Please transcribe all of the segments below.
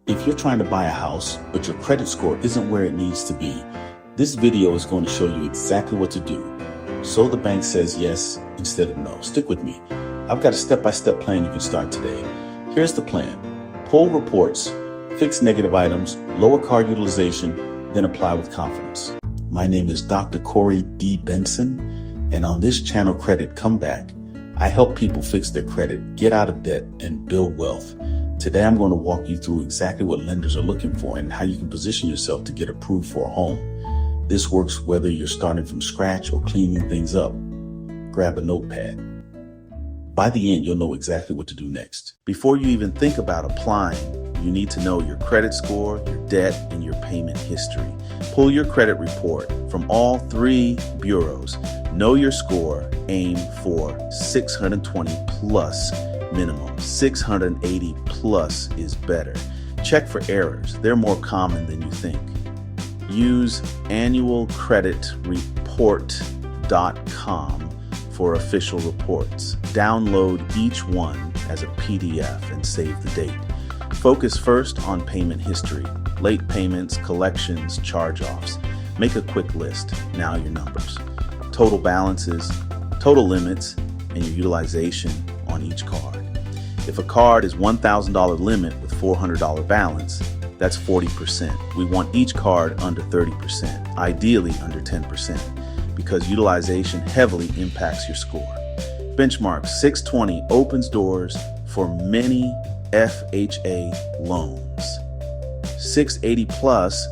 If you're trying to buy a house, but your credit score isn't where it needs to be, this video is going to show you exactly what to do, so the bank says yes instead of no. Stick with me. I've got a step-by-step plan you can start today. Here's the plan. Pull reports, fix negative items, lower card utilization, then apply with confidence. My name is Dr. Corey D. Benson, and on this channel, Credit Comeback, I help people fix their credit, get out of debt, and build wealth. Today, I'm going to walk you through exactly what lenders are looking for and how you can position yourself to get approved for a home. This works whether you're starting from scratch or cleaning things up. Grab a notepad. By the end, you'll know exactly what to do next. Before you even think about applying, you need to know your credit score, your debt, and your payment history. Pull your credit report from all three bureaus. Know your score, aim for 620 plus minimum. 680 plus is better. Check for errors. They're more common than you think. Use annualcreditreport.com for official reports. Download each one as a PDF and save the date. Focus first on payment history, late payments, collections, charge-offs. Make a quick list. Now your numbers. Total balances, total limits, and your utilization on each card. If a card is $1,000 limit with $400 balance, that's 40%. We want each card under 30%, ideally under 10%, because utilization heavily impacts your score. Benchmark 620 opens doors for many FHA loans. 680 plus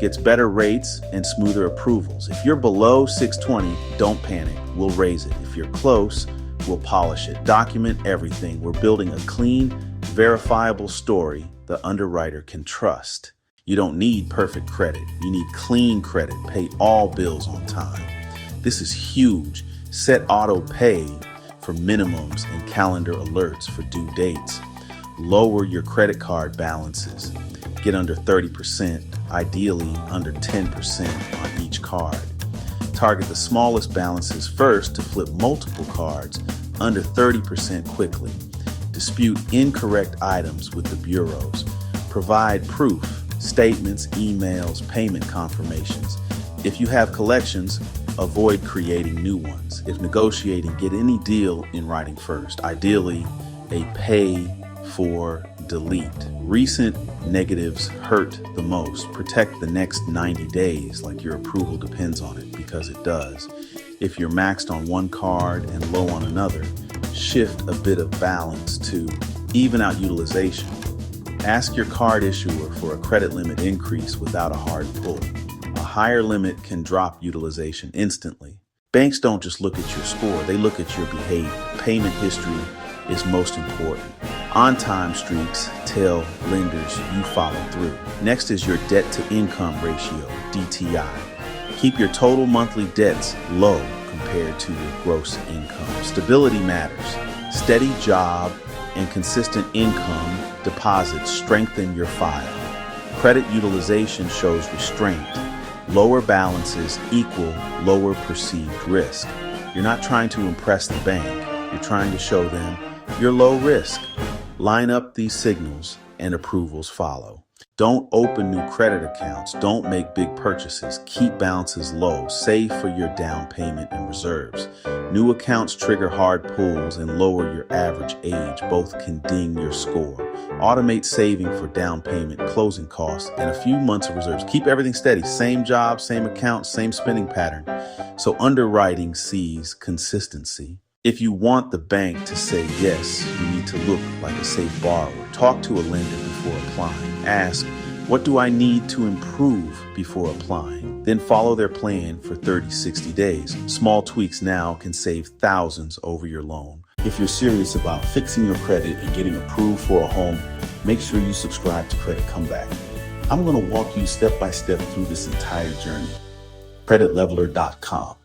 gets better rates and smoother approvals. If you're below 620, don't panic. We'll raise it. If you're close, we'll polish it. Document everything. We're building a clean, verifiable story the underwriter can trust. You don't need perfect credit. You need clean credit. Pay all bills on time. This is huge. Set auto pay for minimums and calendar alerts for due dates. Lower your credit card balances. Get under 30%, ideally under 10% on each card. Target the smallest balances first to flip multiple cards under 30% quickly. Dispute incorrect items with the bureaus. Provide proof, statements, emails, payment confirmations. If you have collections, avoid creating new ones. If negotiating, get any deal in writing first. Ideally, a pay for delete. Recent negatives hurt the most. Protect the next 90 days like your approval depends on it, because it does. If you're maxed on one card and low on another, shift a bit of balance to even out utilization. Ask your card issuer for a credit limit increase without a hard pull. A higher limit can drop utilization instantly. Banks don't just look at your score, they look at your behavior. Payment history is most important. On-time streaks tell lenders you follow through. Next is your debt-to-income ratio, DTI. Keep your total monthly debts low compared to your gross income. Stability matters. Steady job and consistent income deposits strengthen your file. Credit utilization shows restraint. Lower balances equal lower perceived risk. You're not trying to impress the bank. You're trying to show them you're low risk. Line up these signals and approvals follow. Don't open new credit accounts. Don't make big purchases. Keep balances low. Save for your down payment and reserves. New accounts trigger hard pulls and lower your average age. Both can ding your score. Automate saving for down payment, closing costs, and a few months of reserves. Keep everything steady. Same job, same account, same spending pattern. So underwriting sees consistency. If you want the bank to say yes, you need to look like a safe borrower. Talk to a lender before applying. Ask, what do I need to improve before applying? Then follow their plan for 30-60 days. Small tweaks now can save thousands over your loan. If you're serious about fixing your credit and getting approved for a home, make sure you subscribe to Credit Comeback. I'm going to walk you step by step through this entire journey. CreditLeveler.com.